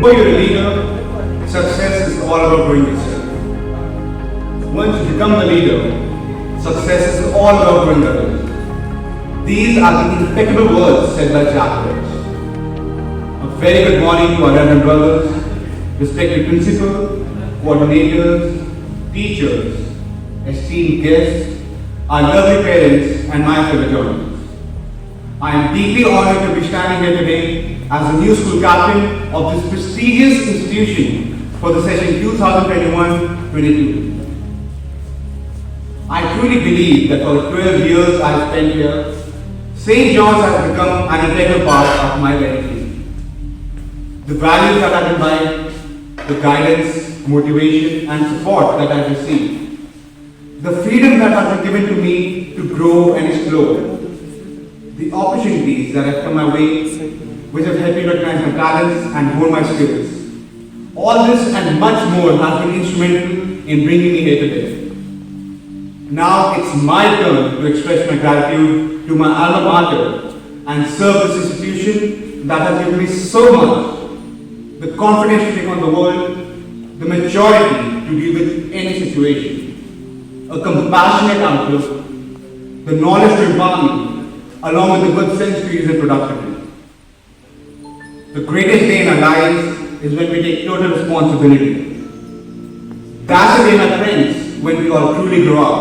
Remember, you're a leader. Success is all about growing yourself. Once you become the leader, success is all about growing others. These are the impeccable words said by Jack Welch. A very good morning to our Reverend brothers, respected principal, coordinators, teachers, esteemed guests, our lovely parents, and my fellow journalists. I am deeply honored to be standing here today as the new school captain of this prestigious institution for the session 2021-22. I truly believe that for the 12 years I have spent here, St. John's has become an integral part of my legacy. The values that I imbibe, the guidance, motivation, and support that I have received, the freedom that has been given to me to grow and explore, the opportunities that have come my way, which have helped me recognize my talents and hone my skills. All this and much more has been instrumental in bringing me here today. Now it's my turn to express my gratitude to my alma mater and serve this institution that has given me so much, the confidence to take on the world, the maturity to deal with any situation, a compassionate outlook, the knowledge to empower me, along with the good sense to use it productively. The greatest day in our lives is when we take total responsibility. That's the day, my friends, when we all truly grow up.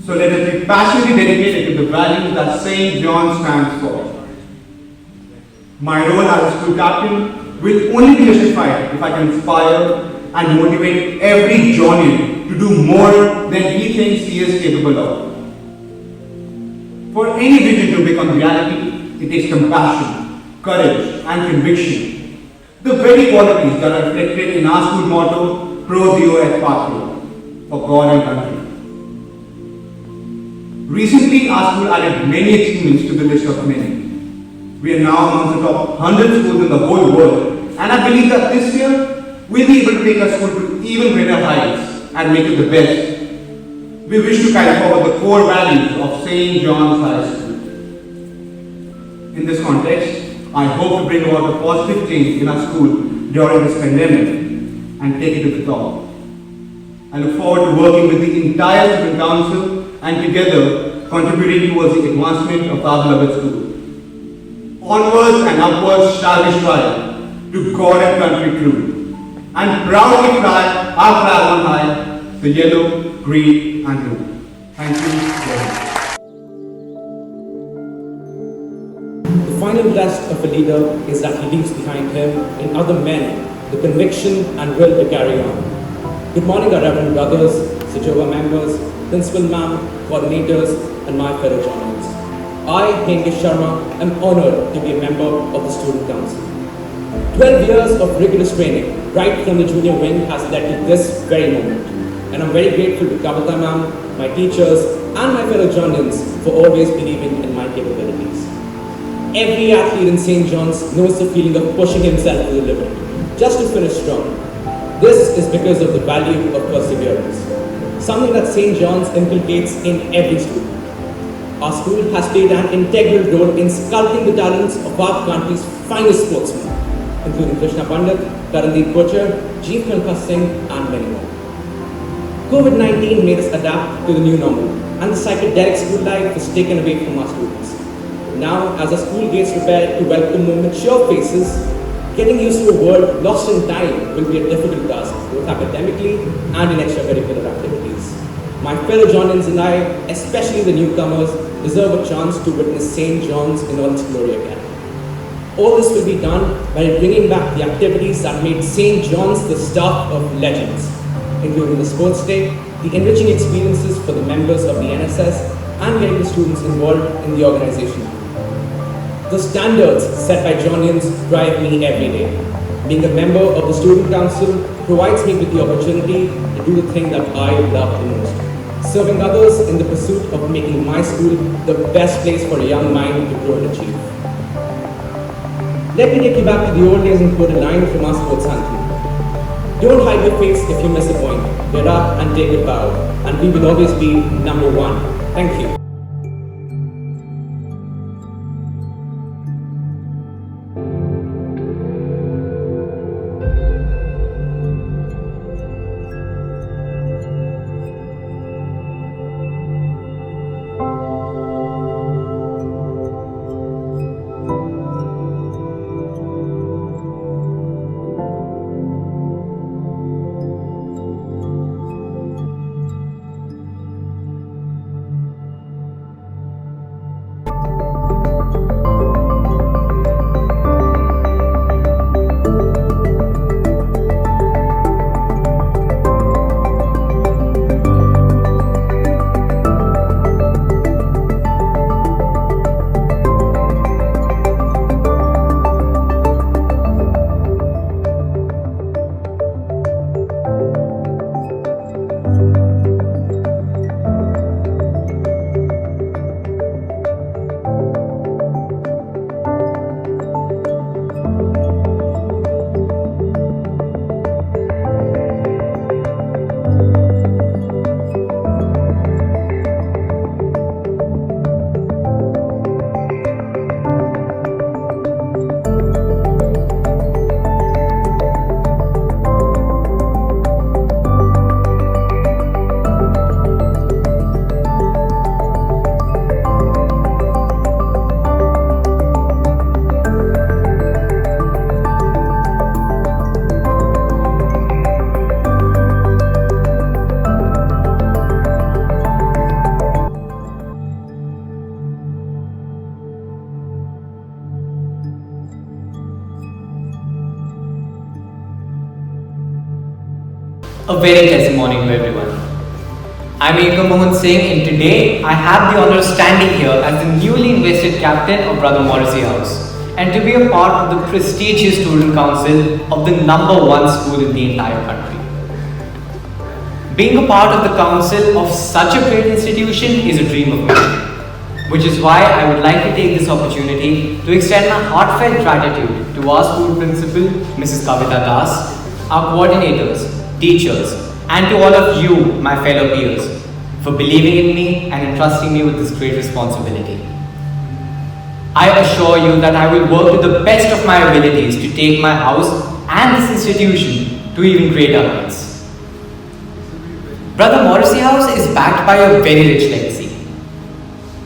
So let us be passionately dedicated to the values that St. John stands for. My role as a school captain will only be justified if I can inspire and motivate every Johnian to do more than he thinks he is capable of. For any vision to become reality, it takes compassion, courage, and conviction. The very qualities that are reflected in our school motto, Pro Dio et Patria, for God and country. Recently, our school added many achievements to the list of many. We are now amongst the top 100 schools in the whole world, and I believe that this year, we'll be able to take our school to even greater heights and make it the best. We wish to carry forward the core values of St. John's High School. In this context, I hope to bring about a positive change in our school during this pandemic and take it to the top. I look forward to working with the entire student council and together contributing towards the advancement of our beloved school. Onwards and upwards shall we strive to God and country true, and proudly fly our flag on high, the yellow, green, and blue. Thank you very much. The final test of a leader is that he leaves behind him in other men the conviction and will to carry on. Good morning, our Reverend brothers, Sajova members, Principal Ma'am, coordinators, and my fellow journalists. I, Henkesh Sharma, am honored to be a member of the Student Council. 12 years of rigorous training, right from the junior wing, has led to this very moment. And I'm very grateful to Kavita ma'am, my teachers, and my fellow journalists for always believing in my capabilities. Every athlete in St. John's knows the feeling of pushing himself to the limit, just to finish strong. This is because of the value of perseverance, something that St. John's inculcates in every student. Our school has played an integral role in sculpting the talents of our country's finest sportsmen, including Krishna Pandit, Karandeep Kochar, Jeev Khankar Singh, and many more. COVID-19 made us adapt to the new normal, and the psychedelic school life was taken away from our students. Now, as our school gets prepared to welcome more mature faces, getting used to a world lost in time will be a difficult task, both academically and in extracurricular activities. My fellow Johnians and I, especially the newcomers, deserve a chance to witness St. John's in all its glory again. All this will be done by bringing back the activities that made St. John's the stuff of legends, including the sports day, the enriching experiences for the members of the NSS, and getting the students involved in the organization. The standards set by Johnians drive me every day. Being a member of the Student Council provides me with the opportunity to do the thing that I love the most, serving others in the pursuit of making my school the best place for a young mind to grow and achieve. Let me take you back to the old days and quote a line from our sports anthem. Don't hide your face if you miss a point. Get up and take a bow, and we will always be number one. Thank you. A very pleasant morning to everyone. I'm Ekam Mohan Singh, and today I have the honor of standing here as the newly invested captain of Brother Morrissey House and to be a part of the prestigious student council of the #1 school in the entire country. Being a part of the council of such a great institution is a dream of mine, which is why I would like to take this opportunity to extend my heartfelt gratitude to our school principal, Mrs. Kavita Das, our coordinators, teachers, and to all of you, my fellow peers, for believing in me and entrusting me with this great responsibility. I assure you that I will work to the best of my abilities to take my house and this institution to even greater heights. Brother Morrissey House is backed by a very rich legacy.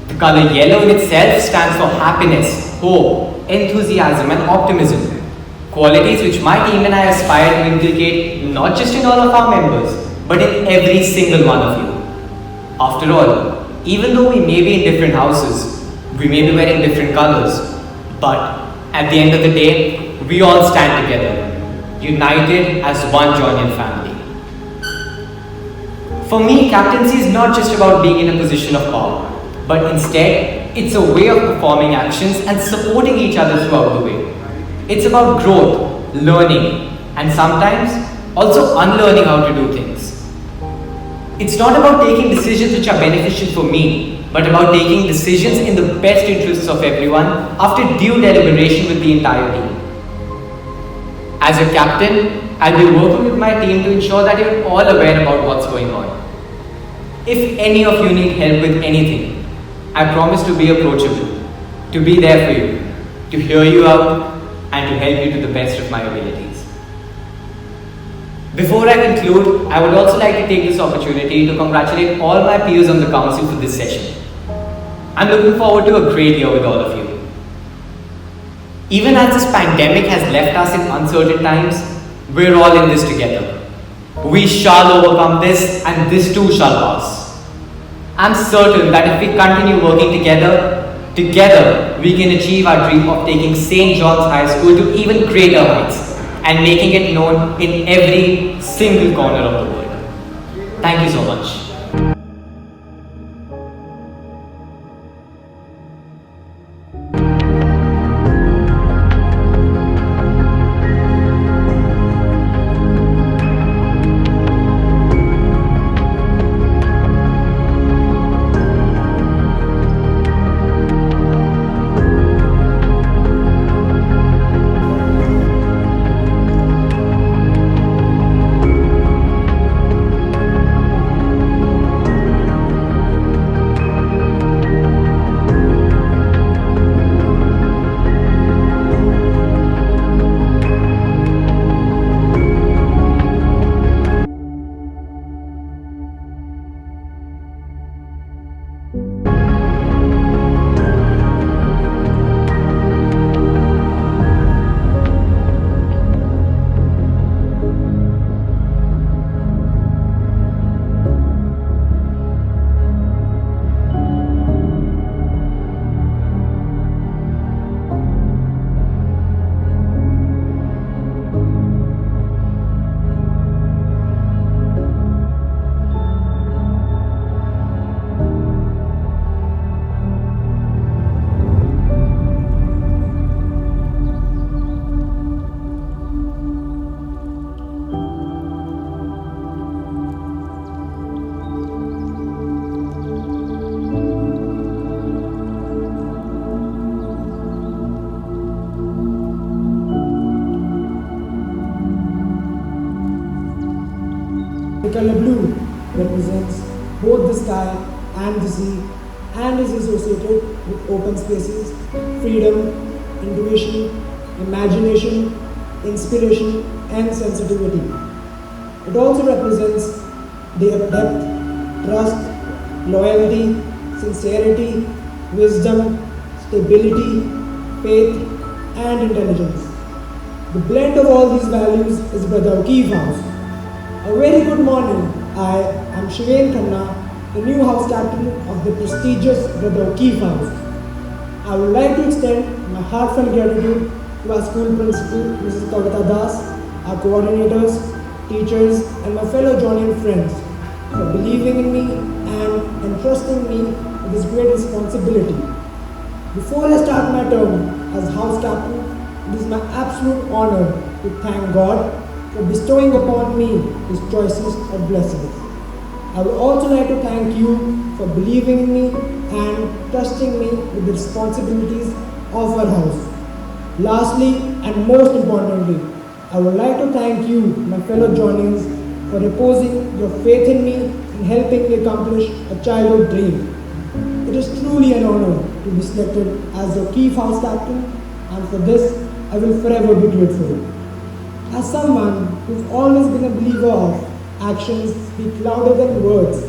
The color yellow in itself stands for happiness, hope, enthusiasm, and optimism. Qualities which my team and I aspire to inculcate not just in all of our members, but in every single one of you. After all, even though we may be in different houses, we may be wearing different colors, but at the end of the day, we all stand together, united as one joining family. For me, captaincy is not just about being in a position of power, but instead, it's a way of performing actions and supporting each other throughout the way. It's about growth, learning, and sometimes also unlearning how to do things. It's not about taking decisions which are beneficial for me, but about taking decisions in the best interests of everyone after due deliberation with the entire team. As your captain, I'll be working with my team to ensure that you're all aware about what's going on. If any of you need help with anything, I promise to be approachable, to be there for you, to hear you out, and to help you to the best of my abilities. Before I conclude, I would also like to take this opportunity to congratulate all my peers on the council for this session. I'm looking forward to a great year with all of you. Even as this pandemic has left us in uncertain times, we're all in this together. We shall overcome this, and this too shall pass. I'm certain that if we continue working together we can achieve our dream of taking St. John's High School to even greater heights and making it known in every single corner of the world. Thank you so much. The color blue represents both the sky and the sea and is associated with open spaces, freedom, intuition, imagination, inspiration, and sensitivity. It also represents their depth, trust, loyalty, sincerity, wisdom, stability, faith, and intelligence. The blend of all these values is Brother O'Keefe House. A very good morning. I am Shivain Khanna, the new house captain of the prestigious Brother O'Keefe House. I would like to extend my heartfelt gratitude to our school principal, Mrs. Kavita Das, our coordinators, teachers, and my fellow Johnian friends for believing in me and entrusting me with this great responsibility. Before I start my term as house captain, it is my absolute honor to thank God for bestowing upon me His choicest of blessings. I would also like to thank you for believing in me and trusting me with the responsibilities of our house. Lastly and most importantly, I would like to thank you, my fellow Johnians, for reposing your faith in me and helping me accomplish a childhood dream. It is truly an honor to be selected as your chief house captain, and for this I will forever be grateful. As someone who's always been a believer of actions speak louder than words,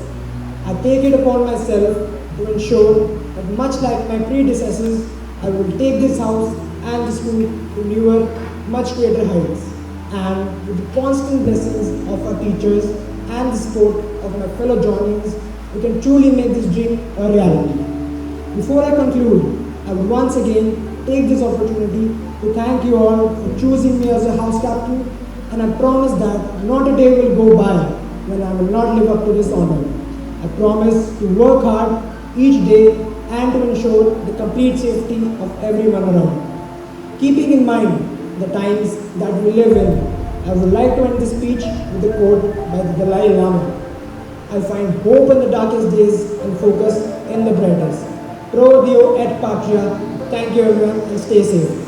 I take it upon myself to ensure that much like my predecessors, I will take this house and the school to newer, much greater heights. And with the constant blessings of our teachers and the support of my fellow Johnians, we can truly make this dream a reality. Before I conclude, I will once again take this opportunity to thank you all for choosing me as a house captain, and I promise that not a day will go by when I will not live up to this honor. I promise to work hard each day and to ensure the complete safety of everyone around. Keeping in mind the times that we live in, I would like to end this speech with a quote by the Dalai Lama. I find hope in the darkest days and focus in the brightest. Pro Dio et Patria. Thank you everyone and stay safe.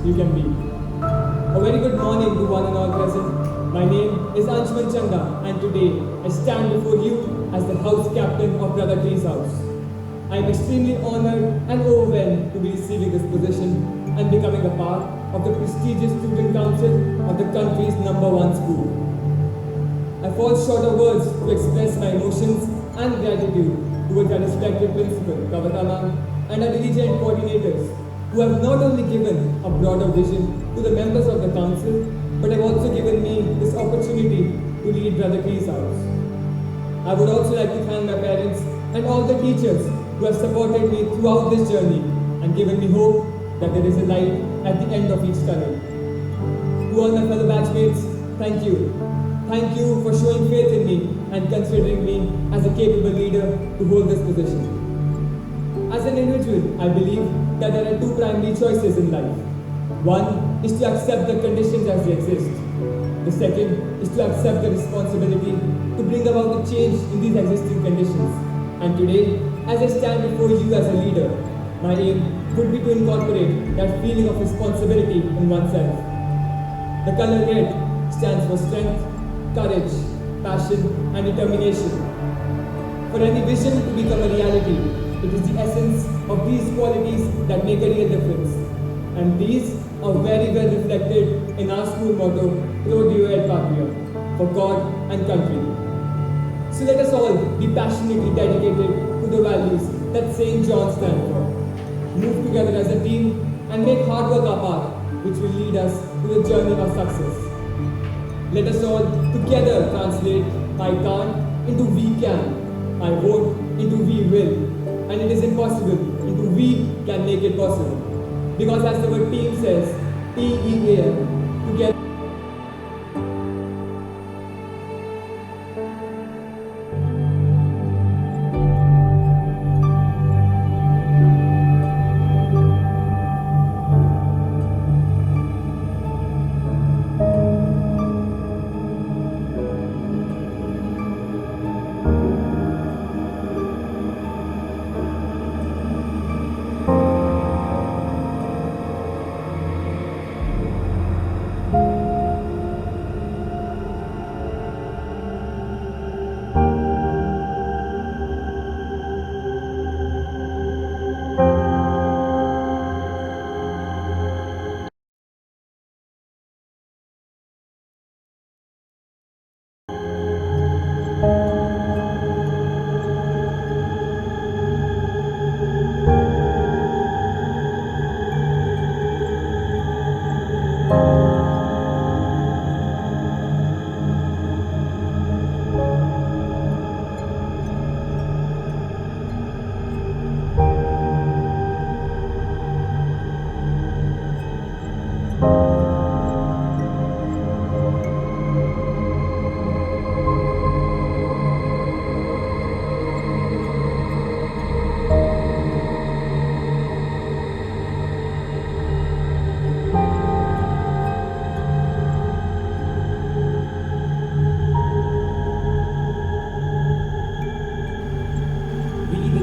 You can be. A very good morning to one and all present. My name is Anshuman Changa, and today I stand before you as the house captain of Brother Tree's house. I am extremely honored and overwhelmed to be receiving this position and becoming a part of the prestigious student council of the country's #1 school. I fall short of words to express my emotions and gratitude towards our respected principal, Kavatama, and our diligent coordinators, who have not only given a broader vision to the members of the council, but have also given me this opportunity to lead Brother Tree's house. I would also like to thank my parents and all the teachers who have supported me throughout this journey and given me hope that there is a light at the end of each tunnel. To all my fellow batchmates, thank you. Thank you for showing faith in me and considering me as a capable leader to hold this position. As an individual, I believe that there are two primary choices in life. One is to accept the conditions as they exist. The second is to accept the responsibility to bring about a change in these existing conditions. And today, as I stand before you as a leader, my aim would be to incorporate that feeling of responsibility in oneself. The color red stands for strength, courage, passion, and determination. For any vision to become a reality, it is the essence of these qualities that make a real difference. And these are very well reflected in our school motto, Pro Deo et Patria, for God and country. So let us all be passionately dedicated to the values that St. John stands for. Move together as a team and make hard work our path, which will lead us to the journey of success. Let us all together translate I can't into we can, I won't into we will, and it is impossible into we can make it possible. Because as the word team says, T-E-A-M, together.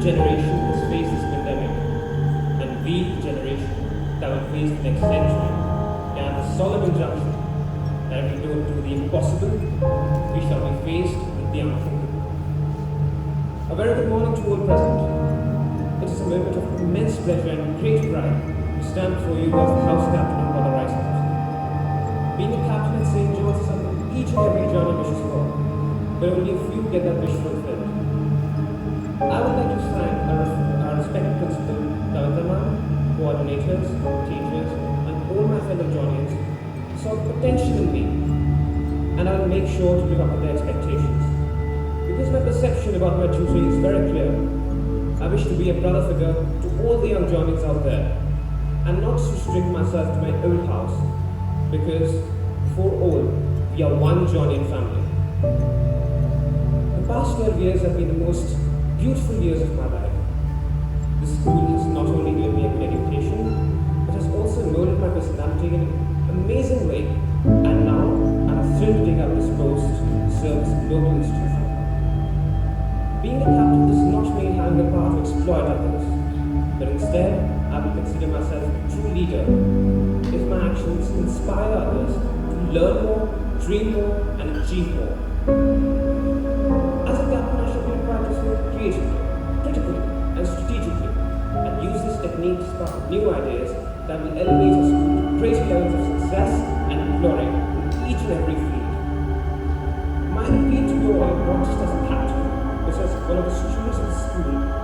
Generation has faced this pandemic, and we, the generation that will face the next century, can have the solemn injunction that if we don't do the impossible, we shall be faced with the unthinkable. A very good morning to all present. It is a moment of immense pleasure and great pride to stand before you as the house captain of Brother Rice House. Being a captain at St. John's is something each and every journey wishes for, but only a few get that wish fulfilled. I would like to thank our respected principal, Kavitaman, coordinators, teachers, and all my fellow Johnians who saw the potential in me, and I will make sure to live up to their expectations. Because my perception about my tutoring is very clear, I wish to be a brother figure to all the young Johnians out there, and not to restrict myself to my own house, because for all, we are one Johnian family. The past 12 years have been the most beautiful years of my life. The school has not only given me a good education, but has also molded my personality in an amazing way, and now I'm thrilled to take up this post to serve this global institution. Being a captain does not mean having the power to exploit others, but instead, I will consider myself a true leader if my actions inspire others to learn more, dream more, and achieve more. As a captain, I should be required to think creatively, critically, and strategically, and use this technique to spark new ideas that will elevate us to greater levels of success and glory in each and every field. My appeal to you all, not just as a captain, but as one of the students of the school,